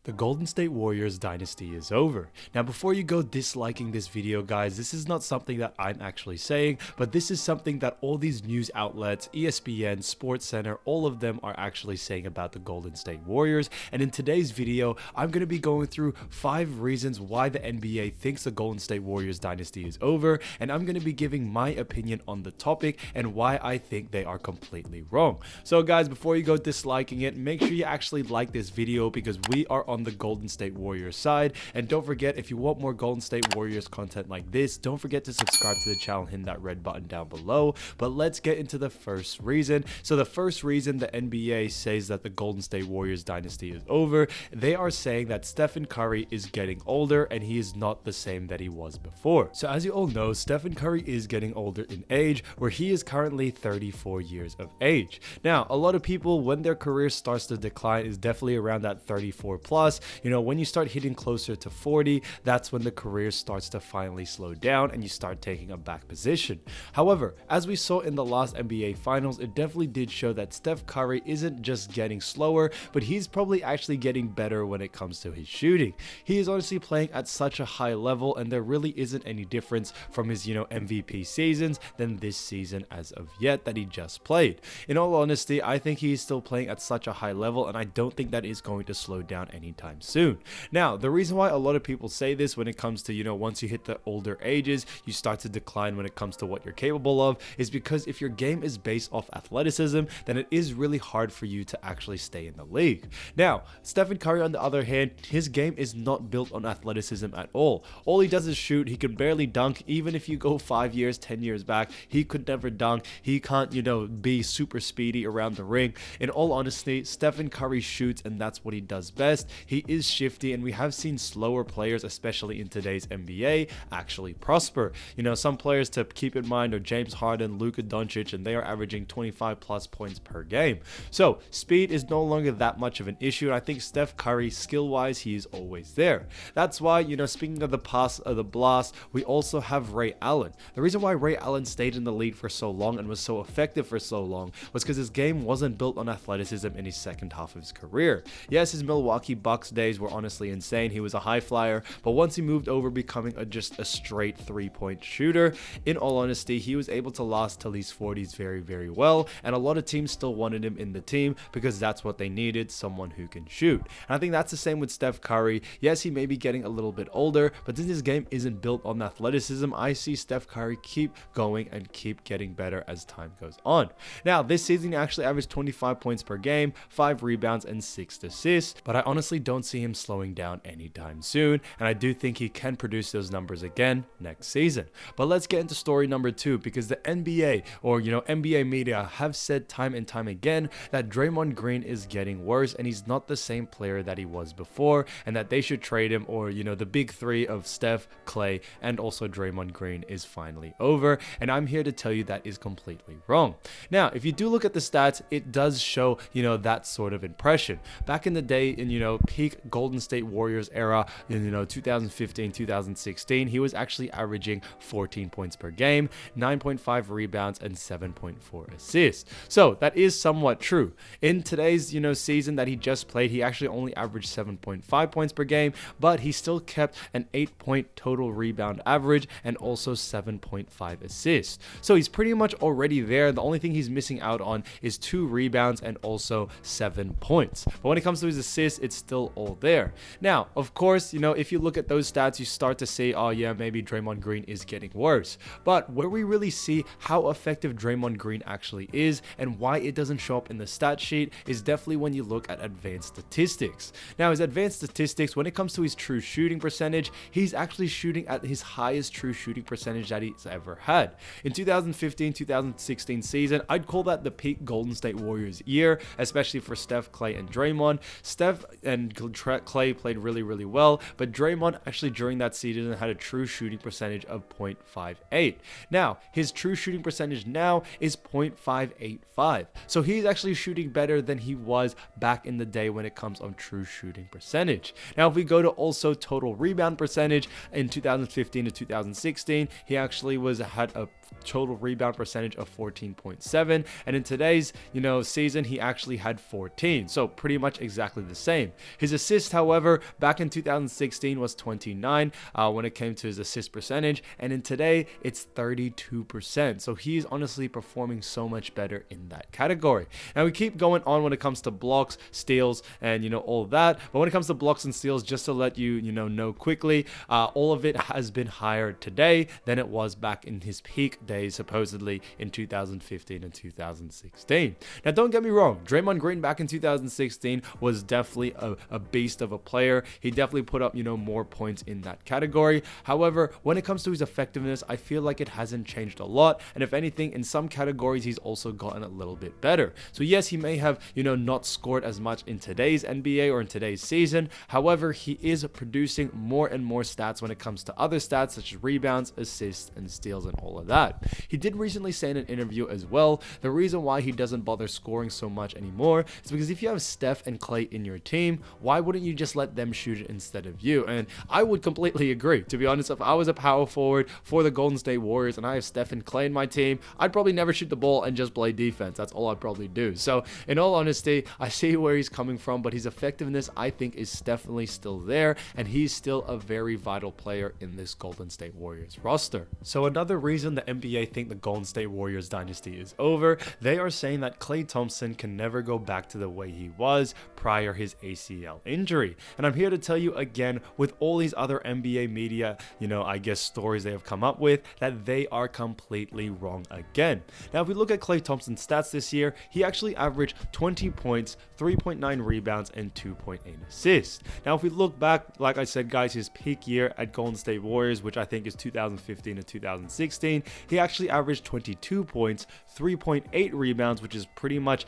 The Golden State Warriors dynasty is over. Now, before you go disliking this video, guys, this is not something that I'm actually saying, but this is something that all these news outlets, ESPN, SportsCenter, all of them are actually saying about the Golden State Warriors. And in today's video, I'm going to be going through 5 reasons why the NBA thinks the Golden State Warriors dynasty is over, and I'm going to be giving my opinion on the topic and why I think they are completely wrong. So guys, before you go disliking it, make sure you actually like this video because we are on the Golden State Warriors side. And don't forget, if you want more Golden State Warriors content like this, don't forget to subscribe to the channel and hit that red button down below. But let's get into the first reason. So the first reason the NBA says that the Golden State Warriors dynasty is over, they are saying that Stephen Curry is getting older and he is not the same that he was before. So as you all know, Stephen Curry is getting older in age, where he is currently 34 years of age. Now, a lot of people, when their career starts to decline, is definitely around that 34 plus. You know, when you start hitting closer to 40, that's when the career starts to finally slow down and you start taking a back position. However, as we saw in the last NBA Finals, it definitely did show that Steph Curry isn't just getting slower, but he's probably actually getting better when it comes to his shooting. He is honestly playing at such a high level, and there really isn't any difference from his, MVP seasons than this season as of yet that he just played. In all honesty, I think he is still playing at such a high level, and I don't think that is going to slow down anytime soon. Now, the reason why a lot of people say this when it comes to, once you hit the older ages, you start to decline when it comes to what you're capable of, is because if your game is based off athleticism, then it is really hard for you to actually stay in the league. Now, Stephen Curry, on the other hand, his game is not built on athleticism at all. All he does is shoot. He can barely dunk. Even if you go 5 years, 10 years back, he could never dunk. He can't, be super speedy around the ring. In all honesty, Stephen Curry shoots, and that's what he does best. He is shifty, and we have seen slower players, especially in today's NBA, actually prosper. Some players to keep in mind are James Harden, Luka Doncic, and they are averaging 25 plus points per game. So speed is no longer that much of an issue, and I think Steph Curry, skill-wise, he is always there. That's why, speaking of the past of the blast, we also have Ray Allen. The reason why Ray Allen stayed in the league for so long and was so effective for so long was because his game wasn't built on athleticism in his second half of his career. Yes, his Milwaukee Bucks days were honestly insane. He was a high flyer, but once he moved over becoming just a straight three-point shooter, in all honesty, he was able to last till his 40s very, very well, and a lot of teams still wanted him in the team because that's what they needed, someone who can shoot. And I think that's the same with Steph Curry. Yes, he may be getting a little bit older, but since his game isn't built on athleticism, I see Steph Curry keep going and keep getting better as time goes on. Now, this season he actually averaged 25 points per game, 5 rebounds, and 6 assists, but I honestly don't see him slowing down anytime soon, and I do think he can produce those numbers again next season. But let's get into story number 2, because the NBA, or NBA media, have said time and time again that Draymond Green is getting worse and he's not the same player that he was before, and that they should trade him, or the big three of Steph, Klay, and also Draymond Green is finally over, and I'm here to tell you that is completely wrong. Now, if you do look at the stats, it does show that sort of impression. Back in the day, in peak Golden State Warriors era, in 2015, 2016, he was actually averaging 14 points per game, 9.5 rebounds, and 7.4 assists. So that is somewhat true. In today's season that he just played, he actually only averaged 7.5 points per game, but he still kept an 8-point total rebound average and also 7.5 assists. So he's pretty much already there. The only thing he's missing out on is 2 rebounds and also 7 points. But when it comes to his assists, it's still all there. Now, of course, if you look at those stats, you start to say, oh yeah, maybe Draymond Green is getting worse. But where we really see how effective Draymond Green actually is and why it doesn't show up in the stat sheet is definitely when you look at advanced statistics. Now, his advanced statistics, when it comes to his true shooting percentage, he's actually shooting at his highest true shooting percentage that he's ever had. In 2015-2016 season, I'd call that the peak Golden State Warriors year, especially for Steph, Klay, and Draymond. Steph and Klay played really, really well, but Draymond actually during that season had a true shooting percentage of 0.58. Now, his true shooting percentage now is 0.585. So he's actually shooting better than he was back in the day when it comes on true shooting percentage. Now, if we go to also total rebound percentage in 2015 to 2016, he actually had a total rebound percentage of 14.7, and in today's season he actually had 14, so pretty much exactly the same. His assist, however, back in 2016 was 29 when it came to his assist percentage, and in today it's 32%. So he's honestly performing so much better in that category. Now we keep going on when it comes to blocks, steals, and all of that. But when it comes to blocks and steals, just to let you know quickly, all of it has been higher today than it was back in his peak days, supposedly in 2015 and 2016. Now don't get me wrong, Draymond Green back in 2016 was definitely a beast of a player. He definitely put up more points in that category. However, when it comes to his effectiveness, I feel like it hasn't changed a lot, and if anything, in some categories he's also gotten a little bit better. So yes, he may have not scored as much in today's NBA or in today's season. However, he is producing more and more stats when it comes to other stats such as rebounds, assists, and steals, and all of that. He did recently say in an interview as well, the reason why he doesn't bother scoring so much anymore is because if you have Steph and Klay in your team, why wouldn't you just let them shoot it instead of you? And I would completely agree. To be honest, if I was a power forward for the Golden State Warriors and I have Steph and Klay in my team, I'd probably never shoot the ball and just play defense. That's all I'd probably do. So in all honesty, I see where he's coming from, but his effectiveness, I think, is definitely still there, and he's still a very vital player in this Golden State Warriors roster. So another reason the NBA think the Golden State Warriors dynasty is over, they are saying that Klay Thompson can never go back to the way he was prior his ACL injury. And I'm here to tell you again, with all these other NBA media, I guess stories they have come up with, that they are completely wrong again. Now, if we look at Klay Thompson's stats this year, he actually averaged 20 points, 3.9 rebounds, and 2.8 assists. Now, if we look back, like I said, guys, his peak year at Golden State Warriors, which I think is 2015 to 2016, he actually averaged 22 points, 3.8 rebounds, which is pretty much,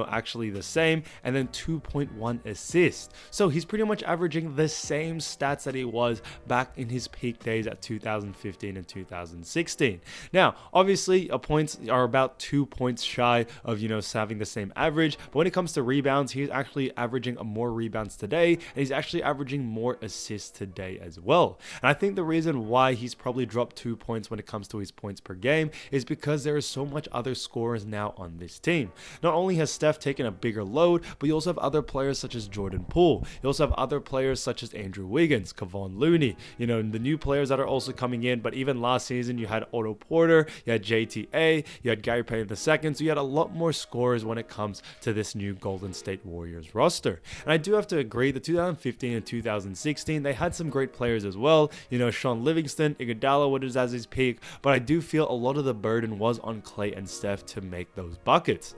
actually the same, and then 2.1 assists. So he's pretty much averaging the same stats that he was back in his peak days at 2015 and 2016. Now, obviously, points are about 2 points shy of, having the same average, but when it comes to rebounds, he's actually averaging more rebounds today, and he's actually averaging more assists today as well. And I think the reason why he's probably dropped 2 points when it comes to his points per game is because there is so much other scorers now on this team. Not only has Steph taken a bigger load, but you also have other players such as Jordan Poole. You also have other players such as Andrew Wiggins, Kevon Looney, the new players that are also coming in. But even last season, you had Otto Porter, you had JTA, you had Gary Payton II, so you had a lot more scorers when it comes to this new Golden State Warriors roster. And I do have to agree, the 2015 and 2016, they had some great players as well. Sean Livingston, Iguodala was at his peak, but I do feel a lot of the burden was on Klay and Steph to make those buckets.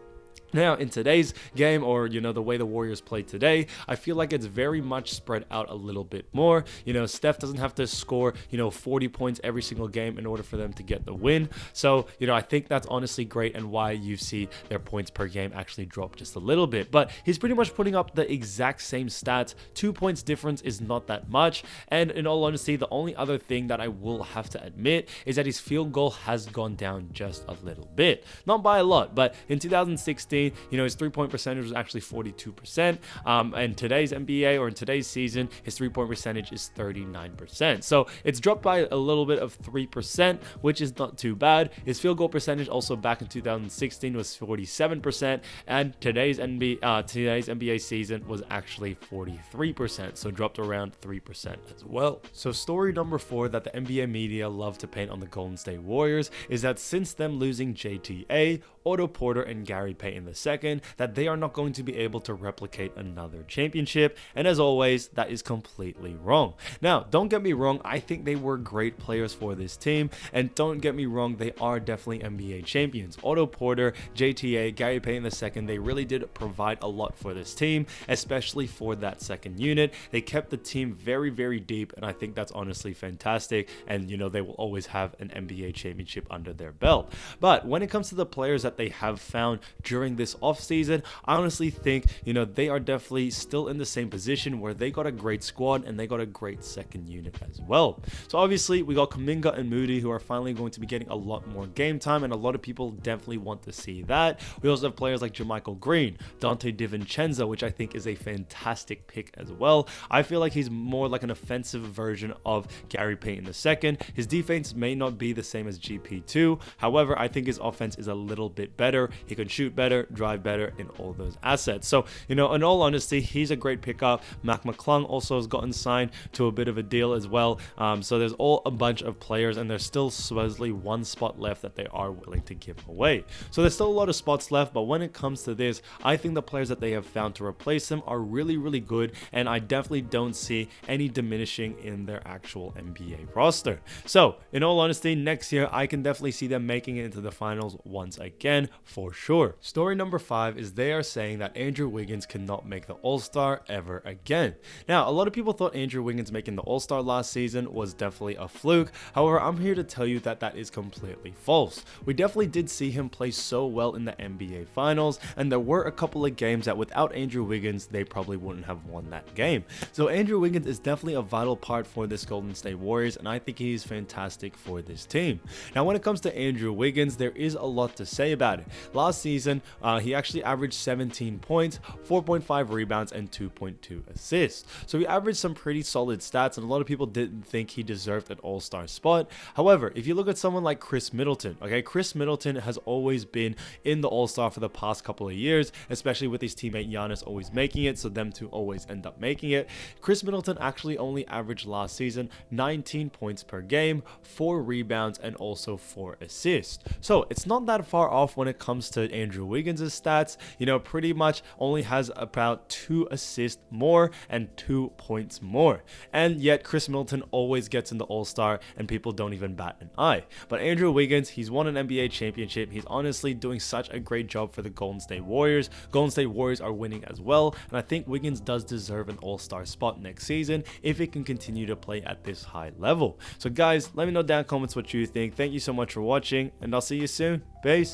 Now, in today's game, or, the way the Warriors play today, I feel like it's very much spread out a little bit more. Steph doesn't have to score, 40 points every single game in order for them to get the win. So, I think that's honestly great, and why you see their points per game actually drop just a little bit. But he's pretty much putting up the exact same stats. 2 points difference is not that much. And in all honesty, the only other thing that I will have to admit is that his field goal has gone down just a little bit. Not by a lot, but in 2016, his three-point percentage was actually 42%. And today's NBA, or in today's season, his three-point percentage is 39%. So it's dropped by a little bit of 3%, which is not too bad. His field goal percentage also back in 2016 was 47%, and today's NBA season was actually 43%, so dropped around 3% as well. So story number 4 that the NBA media love to paint on the Golden State Warriors is that since them losing JTA, Otto Porter, and Gary Payton II, that they are not going to be able to replicate another championship, and as always, that is completely wrong. Now, don't get me wrong, I think they were great players for this team, and don't get me wrong, they are definitely NBA champions. Otto Porter, JTA, Gary Payton II, they really did provide a lot for this team, especially for that second unit. They kept the team very, very deep, and I think that's honestly fantastic, and they will always have an NBA championship under their belt. But when it comes to the players that they have found during entering this offseason, I honestly think, they are definitely still in the same position where they got a great squad and they got a great second unit as well. So obviously we got Kuminga and Moody, who are finally going to be getting a lot more game time, and a lot of people definitely want to see that. We also have players like JaMychal Green, Dante DiVincenzo, which I think is a fantastic pick as well. I feel like he's more like an offensive version of Gary Payton II. His defense may not be the same as GP2. However, I think his offense is a little bit better. He can shoot better, drive better in all those assets. So, in all honesty, he's a great pickup. Mac McClung also has gotten signed to a bit of a deal as well. So there's all a bunch of players, and there's still supposedly one spot left that they are willing to give away. So there's still a lot of spots left, but when it comes to this, I think the players that they have found to replace them are really, really good, and I definitely don't see any diminishing in their actual NBA roster. So, in all honesty, next year, I can definitely see them making it into the finals once again, for sure. Story number 5 is they are saying that Andrew Wiggins cannot make the All-Star ever again. Now, a lot of people thought Andrew Wiggins making the All-Star last season was definitely a fluke. However, I'm here to tell you that that is completely false. We definitely did see him play so well in the NBA Finals, and there were a couple of games that without Andrew Wiggins, they probably wouldn't have won that game. So Andrew Wiggins is definitely a vital part for this Golden State Warriors, and I think he's fantastic for this team. Now, when it comes to Andrew Wiggins, there is a lot to say about it. Last season, he actually averaged 17 points, 4.5 rebounds, and 2.2 assists. So he averaged some pretty solid stats, and a lot of people didn't think he deserved an All-Star spot. However, if you look at someone like Chris Middleton, Chris Middleton has always been in the All-Star for the past couple of years, especially with his teammate Giannis always making it, so them two always end up making it. Chris Middleton actually only averaged last season 19 points per game, 4 rebounds, and also 4 assists. So it's not that far off when it comes to Andrew Wiggins' stats. Pretty much only has about 2 assists more and 2 points more. And yet Chris Middleton always gets in the All-Star and people don't even bat an eye. But Andrew Wiggins, he's won an NBA championship. He's honestly doing such a great job for the Golden State Warriors. Golden State Warriors are winning as well, and I think Wiggins does deserve an All-Star spot next season if he can continue to play at this high level. So guys, let me know down in the comments what you think. Thank you so much for watching, and I'll see you soon. Peace.